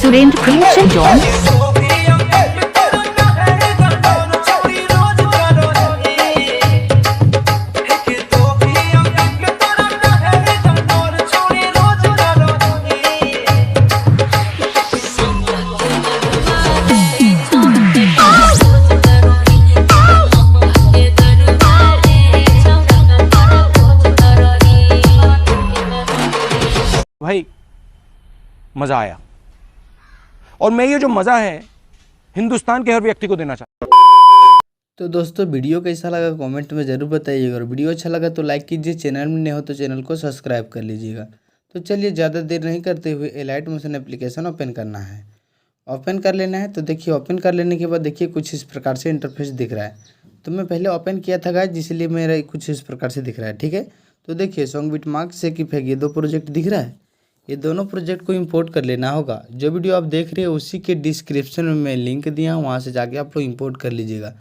Surendra creation John. भाई मजा आया, और मैं ये जो मजा है हिंदुस्तान के हर व्यक्ति को देना चाहता हूं। तो दोस्तों वीडियो कैसा लगा कमेंट में ज़रूर बताइएगा, और वीडियो अच्छा लगा तो लाइक कीजिए, चैनल में नए हो तो चैनल को सब्सक्राइब कर लीजिएगा। तो चलिए ज़्यादा देर नहीं करते हुए एलाइट मोशन एप्लीकेशन ओपन करना है। ओपन कर लेना है। तो देखिए ओपन कर लेने के बाद देखिए कुछ इस प्रकार से इंटरफेस दिख रहा है। तो मैं पहले ओपन किया था गाइस, इसलिए मेरा कुछ इस प्रकार से दिख रहा है। ठीक है, तो देखिए सॉन्ग बिटमार्क से कि फेंक ये दो प्रोजेक्ट दिख रहा है। ये दोनों प्रोजेक्ट को इंपोर्ट कर लेना होगा। जो वीडियो आप देख रहे हैं उसी के डिस्क्रिप्शन में मैं लिंक दिया हूँ, वहाँ से जाके आप लोग इंपोर्ट कर लीजिएगा।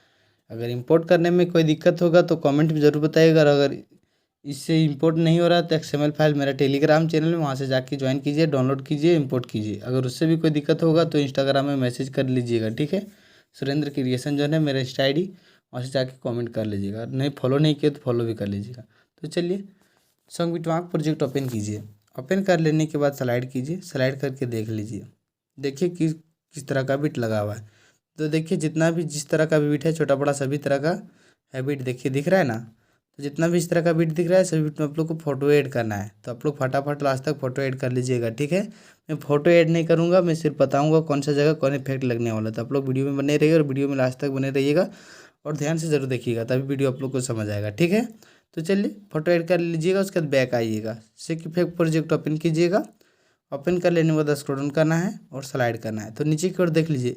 अगर इंपोर्ट करने में कोई दिक्कत होगा तो कमेंट में ज़रूर बताइएगा। और अगर इससे इंपोर्ट नहीं हो रहा तो XML फाइल मेरा टेलीग्राम चैनल में, वहाँ से जाके ज्वाइन कीजिए, डाउनलोड कीजिए, इंपोर्ट कीजिए। अगर उससे भी कोई दिक्कत होगा तो इंस्टाग्राम में मैसेज कर लीजिएगा। ठीक है, सुरेंद्र क्रिएशन जो है मेरा इंस्टा ID, वहाँ से जाके कमेंट कर लीजिएगा। नहीं फॉलो नहीं किया तो फॉलो भी कर लीजिएगा। तो चलिए सॉन्ग बिटमार्क प्रोजेक्ट ओपन कीजिए। ओपन कर लेने के बाद स्लाइड कीजिए, स्लाइड करके देख लीजिए। देखिए किस तरह का बिट लगा हुआ है। तो देखिए जितना भी जिस तरह का भी बिट है, छोटा बड़ा सभी तरह का है बिट, देखिए दिख रहा है ना। तो जितना भी इस तरह का बिट दिख रहा है सभी बिट में आप लोग को फोटो ऐड करना है। तो आप लोग फटाफट लास्ट तक फोटो ऐड कर लीजिएगा। ठीक है, मैं फोटो ऐड नहीं करूँगा, मैं सिर्फ बताऊँगा कौन सा जगह कौन इफेक्ट लगने वाला है। तो आप लोग वीडियो में बने रहिएगा, और वीडियो में लास्ट तक बने रहिएगा और ध्यान से ज़रूर देखिएगा, तभी वीडियो आप लोग को समझ आएगा। ठीक है, तो चलिए फोटो ऐड कर लीजिएगा। उसके बाद बैक आइएगा, सेक इफेक्ट प्रोजेक्ट ओपन कीजिएगा। ओपन कर लेने के बाद स्क्रॉल डाउन करना है और स्लाइड करना है। तो नीचे की ओर देख लीजिए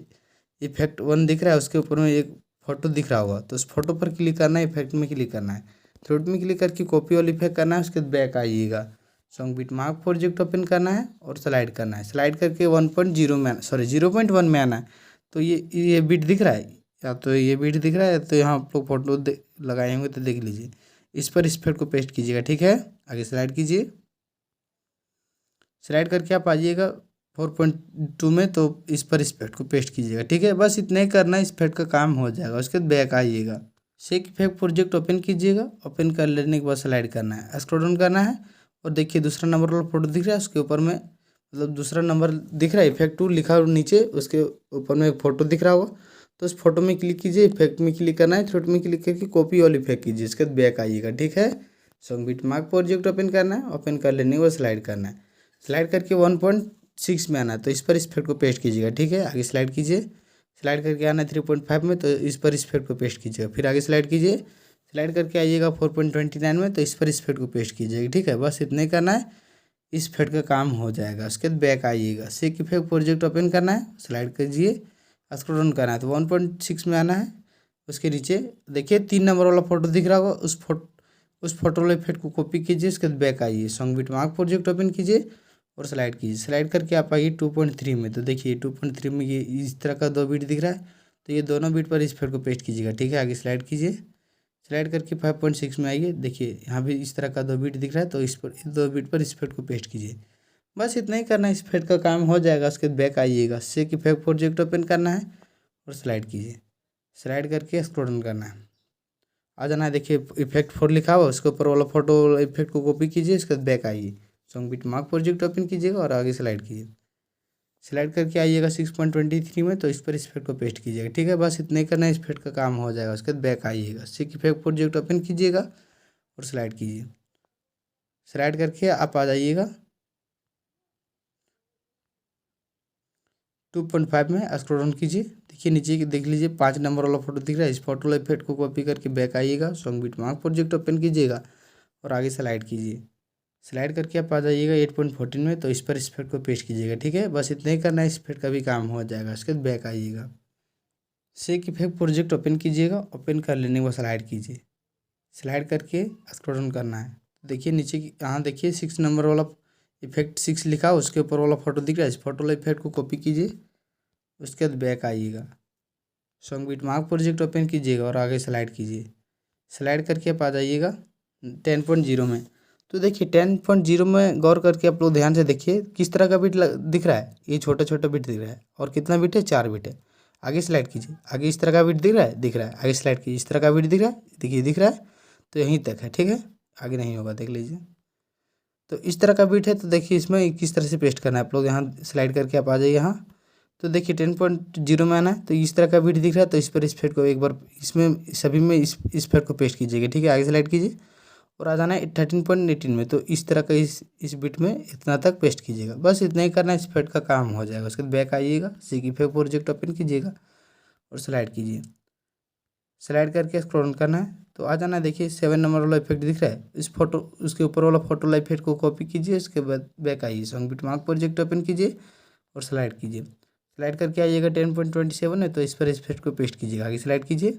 इफेक्ट 1 दिख रहा है, उसके ऊपर में एक फोटो दिख रहा होगा। तो उस फोटो पर क्लिक करना है, इफेक्ट में क्लिक करना है, थ्रोट में क्लिक करके कॉपी और इफेक्ट करना है। उसके बाद बैक आइएगा, सॉन्ग बिटमार्क प्रोजेक्ट ओपन करना है और स्लाइड करना है। स्लाइड करके 1.0 में 0.1 में आना है। तो ये बिट दिख रहा है, या तो ये बिट दिख रहा है, तो यहाँ आप लोग फोटो लगाए होंगे तो देख लीजिए। इस पर इस इफेक्ट को पेस्ट कीजिएगा। ठीक है, आगे स्लाइड कीजिए। स्लाइड करके आप आइएगा 4.2 में, तो इस पर इस इफेक्ट को पेस्ट कीजिएगा। ठीक है, बस इतना ही करना है, इस इफेक्ट का काम हो जाएगा। उसके बाद बैक आइएगा, शेक इफेक्ट प्रोजेक्ट ओपन कीजिएगा। ओपन कर लेने के बाद स्लाइड करना है, स्क्रॉल डाउन करना है, और देखिए दूसरा नंबर वाला फोटो दिख रहा है, उसके ऊपर में मतलब दूसरा नंबर दिख रहा है, इफेक्ट 2 लिखा और नीचे उसके ऊपर में एक फोटो दिख रहा होगा। तो उस फोटो में क्लिक कीजिए, इफेक्ट में क्लिक करना है, थ्रोट में क्लिक करके कॉपी ऑल इफेक्ट कीजिए। इसके बाद बैक आइएगा। ठीक है, सॉन्ग बिटमार्क प्रोजेक्ट ओपन करना है। ओपन कर लेने के बाद स्लाइड करना है, स्लाइड करके 1.6 में आना है। तो इस पर इस इफेक्ट को पेस्ट कीजिएगा। ठीक है, आगे स्लाइड कीजिए। स्लाइड करके आना है 3.5 में, तो इस पर इस इफेक्ट को पेस्ट कीजिएगा। फिर आगे स्लाइड कीजिए, स्लाइड करके आइएगा 4.29 में, तो इस पर इस इफेक्ट को पेस्ट कीजिएगा। ठीक है, बस इतना ही करना है, इस इफेक्ट का काम हो जाएगा। उसके बाद बैक आइएगा, शेक इफेक्ट प्रोजेक्ट ओपन करना है, स्लाइड कीजिए, स्क्रॉल डाउन करना है, तो 1.6 में आना है। उसके नीचे देखिए 3 नंबर वाला फोटो दिख रहा होगा, उस फोटो वाले इफेक्ट को कॉपी कीजिए। उसके बाद बैक आइए, सॉन्ग बिटमार्क प्रोजेक्ट ओपन कीजिए और स्लाइड कीजिए। स्लाइड करके आप आइए 2.3 में, तो देखिए 2.3 में ये इस तरह का 2 बिट दिख रहा है। तो ये दोनों बिट पर इस इफेक्ट को पेस्ट कीजिएगा। ठीक है, आगे स्लाइड कीजिए। स्लाइड करके 5.6 में आइए, देखिए यहाँ भी इस तरह का 2 बिट दिख रहा है, तो इस 2 बिट पर इस इफेक्ट को पेस्ट कीजिए। बस इतना ही करना है, इस इफेक्ट का काम हो जाएगा। उसके बाद बैक आइएगा, शेक इफेक्ट प्रोजेक्ट ओपन करना है और स्लाइड कीजिए। स्लाइड करके स्क्रॉल डाउन करना है, आ जाना है। देखिए इफेक्ट 4 लिखा हुआ, उसके ऊपर वाला फोटो इफेक्ट को कॉपी कीजिए। इसके बाद बैक आइए, सॉन्ग बिटमार्क प्रोजेक्ट ओपन कीजिएगा और आगे स्लाइड कीजिए। स्लाइड करके आइएगा 6.23 में, तो इस पर इस इफेक्ट को पेस्ट कीजिएगा। ठीक है, बस इतना ही करना है, इस इफेक्ट का काम हो जाएगा। उसके बाद बैक आइएगा, शेक इफेक्ट प्रोजेक्ट ओपन कीजिएगा और स्लाइड कीजिए। स्लाइड करके आप आ जाइएगा 2.5 में, स्क्रॉल डाउन कीजिए। देखिए नीचे देख लीजिए 5 नंबर वाला फोटो दिख रहा है, इस फोटो वाला इफेक्ट को कॉपी करके बैक आइएगा, सॉन्ग बिटमार्क प्रोजेक्ट ओपन कीजिएगा और आगे स्लाइड कीजिए। स्लाइड करके आप आ जाइएगा 8.14 में, तो इस पर इस इफेक्ट को पेस्ट कीजिएगा। ठीक है, बस इतना ही करना है, इस इफेक्ट का भी काम हो जाएगा। उसके बाद बैक आइएगा, शेक इफेक्ट प्रोजेक्ट ओपन कीजिएगा। ओपन कर लेने के बाद स्लाइड कीजिए। स्लाइड करके स्क्रॉल डाउन करना है, देखिए नीचे यहाँ देखिए 6 नंबर वाला इफेक्ट 6 लिखा, उसके ऊपर वाला फोटो दिख रहा है, इस फोटो वाला इफेक्ट को कॉपी कीजिए। उसके बाद बैक आइएगा, सॉन्ग बिटमार्क प्रोजेक्ट ओपन कीजिएगा और आगे स्लाइड कीजिए। स्लाइड करके आप आ जाइएगा 10.0 में। तो देखिए 10.0 में गौर करके आप लोग ध्यान से देखिए किस तरह का बिट दिख रहा है। ये छोटा छोटा बिट दिख रहा है और कितना बिट है, 4 बिट है। आगे स्लाइड कीजिए, आगे इस तरह का बिट दिख रहा है, दिख रहा है। आगे स्लाइड कीजिए, इस तरह का बिट दिख रहा है, देखिए दिख रहा है। तो यहीं तक है, ठीक है, आगे नहीं होगा, देख लीजिए। तो इस तरह का बिट है। तो देखिए इसमें किस तरह से पेस्ट करना है। आप लोग यहाँ स्लाइड करके आप आ जाइए यहाँ। तो देखिए 10.0 में आना है। तो इस तरह का बिट दिख रहा है। तो इस पर इस फेट को एक बार इसमें सभी में इस फेट को पेस्ट कीजिएगा, ठीक है। आगे स्लाइड कीजिए और आ जाना है 13.18 में। तो इस तरह का इस बिट में इतना तक पेस्ट कीजिएगा। बस इतना ही करना है, इस फेट का काम हो जाएगा। उसके बाद बैक आइएगा, सी इफेक्ट प्रोजेक्ट ओपन कीजिएगा और स्लाइड कीजिए। स्लाइड करके स्क्रॉल करना है। तो आ जाना है, देखिए 7 नंबर वाला इफेक्ट दिख रहा है। इस फोटो उसके ऊपर वाला फोटो वाला इफेक्ट को कॉपी कीजिए। उसके बाद बैक आइए, सॉन्ग बिटमार्क प्रोजेक्ट ओपन कीजिए और स्लाइड कीजिए। स्लाइड करके आइएगा 10.27 है। तो इस पर इस इफेक्ट को पेस्ट कीजिएगा। आगे स्लाइड कीजिए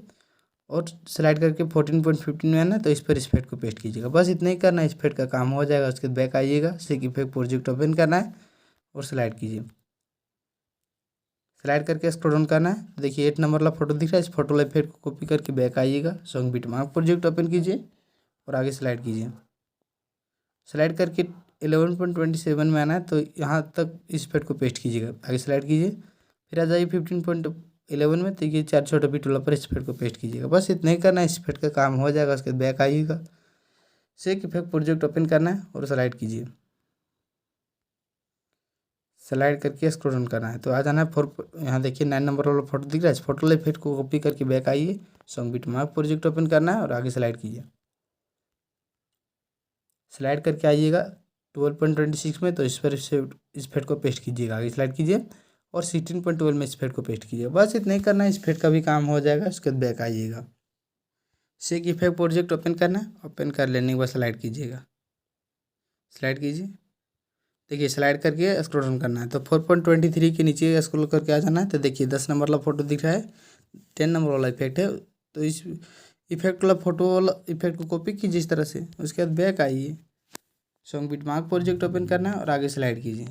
और स्लाइड करके 14.15 में आना है। तो इस पर इस इफेक्ट को पेस्ट कीजिएगा। बस इतना ही करना है, इस इफेक्ट का काम हो जाएगा। उसके बाद बैक आइएगा, सिक इफेक्ट प्रोजेक्ट ओपन करना है और स्लाइड कीजिए। स्लाइड करके स्क्रॉल डाउन करना है। तो देखिए 8 नंबर वाला फोटो दिख रहा है। इस फोटो वाला इफेक्ट को कॉपी करके बैक आइएगा, सॉन्ग बिटमार्क प्रोजेक्ट ओपन कीजिए और आगे स्लाइड कीजिए। स्लाइड करके 11.27 में आना है। तो यहाँ तक इस इफेक्ट को पेस्ट कीजिएगा। आगे स्लाइड कीजिए, फिर आ जाइए 15.11 में। तो ये 4 छोटा बिट वाला पर इस इफेक्ट को पेस्ट कीजिएगा। बस इतना ही करना है, इस इफेक्ट का काम हो जाएगा। उसके बाद बैक आइएगा, सेक इफेक्ट प्रोजेक्ट ओपन करना है और स्लाइड कीजिए। स्लाइड करके स्क्रॉल डाउन करना है। तो आ जाना है यहाँ देखिए 9 नंबर वाला फोटो दिख रहा है। इस फोटो वाले इफेक्ट को कॉपी करके बैक आइए, सॉन्ग बिटमार्क प्रोजेक्ट ओपन करना है और आगे स्लाइड कीजिए। स्लाइड करके आइएगा 12.26 में। तो इस पर इस इफेक्ट को पेस्ट कीजिएगा। आगे स्लाइड कीजिए और 16.12 में इस इफेक्ट को पेस्ट कीजिए। बस इतना ही करना है, इस इफेक्ट का भी काम हो जाएगा। उसके बाद बैक आइएगा, सेक इफेक्ट प्रोजेक्ट ओपन करना है। ओपन कर लेने के बाद स्लाइड कीजिएगा। स्लाइड कीजिए, देखिए स्लाइड करके स्क्रॉल डाउन करना है। तो 4.23 के नीचे स्क्रॉल करके आ जाना है। तो देखिए 10 नंबर वाला फोटो दिख रहा है, 10 नंबर वाला इफेक्ट है। तो इस इफेक्ट वाला फोटो वाला इफेक्ट को कॉपी कीजिए इस तरह से। उसके बाद बैक आइए, सॉन्ग बिटमार्क प्रोजेक्ट ओपन करना है और आगे स्लाइड कीजिए।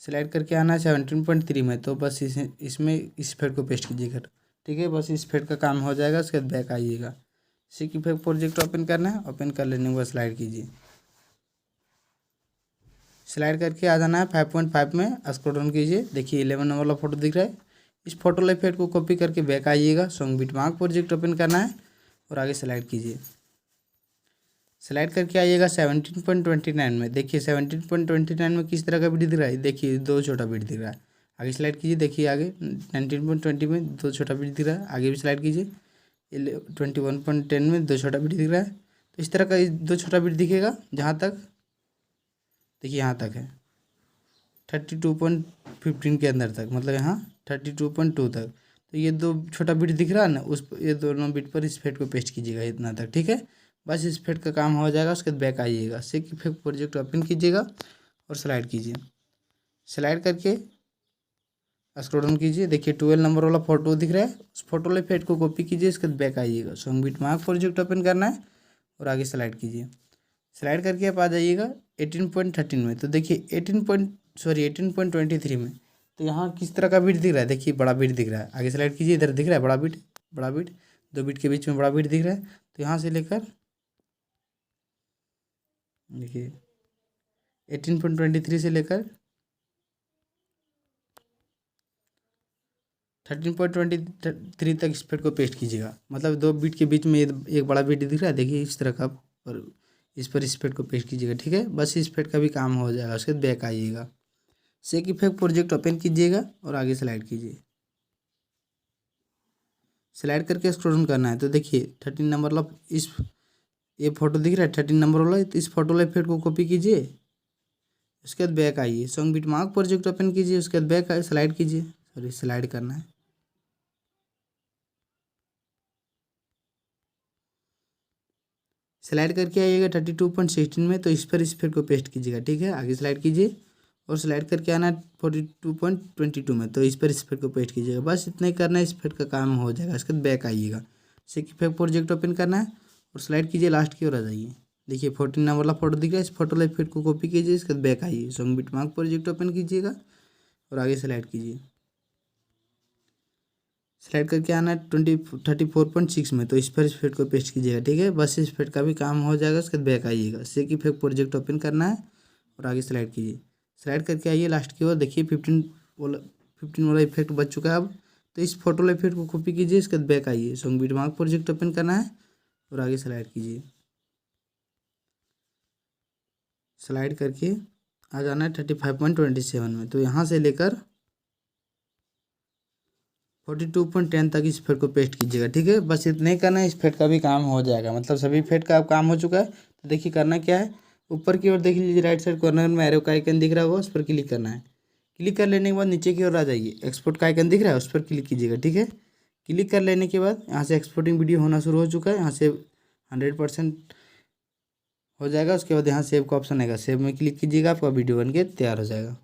स्लाइड करके आना है 17.3 में। तो बस इसमें इस इफेक्ट को पेस्ट कीजिएगा, ठीक है। बस इस इफेक्ट का काम हो जाएगा। उसके बाद बैक आइएगा, सिक इफेक्ट प्रोजेक्ट ओपन करना है। ओपन कर लेने के बाद स्लाइड कीजिए। स्लाइड करके आ जाना है 5.5 में, स्क्रॉल डाउन कीजिए। देखिए 11 नंबर वाला फोटो दिख रहा है। इस फोटो वाले इफेक्ट को कॉपी करके बैक आइएगा, सॉन्ग बिटमार्क प्रोजेक्ट ओपन करना है और आगे स्लाइड कीजिए। स्लाइड करके आइएगा 17.29 में। देखिए 17.29 में किस तरह का बिट दिख रहा है, देखिए 2 छोटा बिट दिख रहा है। आगे स्लाइड कीजिए, देखिए आगे 19.20 में 2 छोटा बिट दिख रहा है। आगे भी स्लाइड कीजिए, 21.10 में 2 छोटा बिट दिख रहा है। तो इस तरह का 2 छोटा बिट दिखेगा जहाँ तक देखिए यहाँ तक है 32.15 के अंदर तक, मतलब यहाँ 32.2 तक। तो ये 2 छोटा बिट दिख रहा है ना, ये दोनों बिट पर इस इफेक्ट को पेस्ट कीजिएगा इतना तक, ठीक है। बस इस इफेक्ट का काम हो जाएगा। उसके बाद बैक आइएगा, सेक इफेक्ट प्रोजेक्ट ओपन कीजिएगा और स्लाइड कीजिए। स्लाइड करके स्क्रॉल डाउन कीजिए, देखिए 12 नंबर वाला फोटो दिख रहा है। उस फोटो वाले इफेक्ट को कॉपी कीजिए। इसके बाद बैक आइएगा, सॉन्ग बिटमार्क प्रोजेक्ट ओपन करना है और आगे स्लाइड कीजिए। स्लाइड करके आप आ जाइएगा 18.13 में। तो देखिए 18.23 में। तो यहाँ किस तरह का बिट दिख रहा है, देखिए बड़ा बिट दिख रहा है। आगे स्लाइड कीजिए, इधर दिख रहा है बड़ा बिट 2 बिट के बीच में बड़ा बिट दिख रहा है। तो यहाँ से लेकर देखिए 18.23 से लेकर 13.23 तक इस इफेक्ट को पेस्ट कीजिएगा। मतलब 2 बिट के बीच में एक बड़ा बिट दिख रहा है, देखिए इस तरह का। और इस पर इस इफेक्ट को पेस्ट कीजिएगा, ठीक है। बस इस इफेक्ट का भी काम हो जाएगा। उसके बाद बैक आइएगा, सेक इफेक्ट प्रोजेक्ट ओपन कीजिएगा और आगे स्लाइड कीजिए। स्लाइड करके स्क्रॉल डाउन करना है। तो देखिए 13 नंबर वाला ये फोटो दिख रहा है 13 नंबर वाला। तो इस फोटो वाला इफेक्ट को कॉपी कीजिए। उसके बाद बैक आइए, सॉन्ग बिटमार्क प्रोजेक्ट ओपन कीजिए। उसके बाद बैक स्लाइड कीजिए, सॉरी स्लाइड करना है। स्लाइड करके आइएगा 32.16 में। तो इस पर इस इफेक्ट को पेस्ट कीजिएगा, ठीक है। आगे स्लाइड कीजिए और स्लाइड करके आना 42.22 में। तो इस पर इस इफेक्ट को पेस्ट कीजिएगा। बस इतना ही करना है, इस इफेक्ट का काम हो जाएगा। इसके बाद बैक आइएगा, सेक इफेक्ट प्रोजेक्ट ओपन करना है और स्लाइड कीजिए, लास्ट की ओर आ जाइए। देखिए 14 नंबर वाला फोटो दिख रहा है। इस फोटो वाले इफेक्ट को कॉपी कीजिए। इसके बाद बैक आइए, सॉन्ग बिटमार्क प्रोजेक्ट ओपन कीजिएगा और आगे स्लाइड कीजिए। स्लाइड करके आना है 34.6 में, तो इस पर इस इफेक्ट को पेस्ट कीजिएगा। ठीक है, बस इस इफेक्ट का भी काम हो जाएगा। उसके बाद बैक आइएगा, सेक इफेक्ट प्रोजेक्ट ओपन करना है और आगे स्लाइड कीजिए। स्लाइड करके आइए लास्ट की ओर, देखिए 15 वाला इफेक्ट बच चुका है अब। तो इस फोटो वाला इफेक्ट को कॉपी कीजिए, इसके बाद बैक आइए, सॉन्ग बिटमार्क प्रोजेक्ट ओपन करना है और आगे स्लाइड कीजिए। स्लाइड करके आ जाना है 35.27 में, तो यहाँ से लेकर 42.10 तक इस इफेक्ट को पेस्ट कीजिएगा। ठीक है, बस इतना ही करना है, इस इफेक्ट का भी काम हो जाएगा। मतलब सभी इफेक्ट का अब काम हो चुका है। तो देखिए करना क्या है, ऊपर की ओर देख लीजिए, राइट साइड कॉर्नर में एरो का आइकन दिख रहा होगा, उस पर क्लिक करना है। क्लिक कर लेने के बाद नीचे की ओर आ जाइए, एक्सपोर्ट का आइकन दिख रहा है, उस पर क्लिक कीजिएगा। ठीक है, क्लिक कर लेने के बाद यहाँ से एक्सपोर्टिंग वीडियो होना शुरू हो चुका है। यहाँ से 100% हो जाएगा। उसके बाद यहाँ सेव का ऑप्शन आएगा, सेव में क्लिक कीजिएगा, आपका वीडियो बन के तैयार हो जाएगा।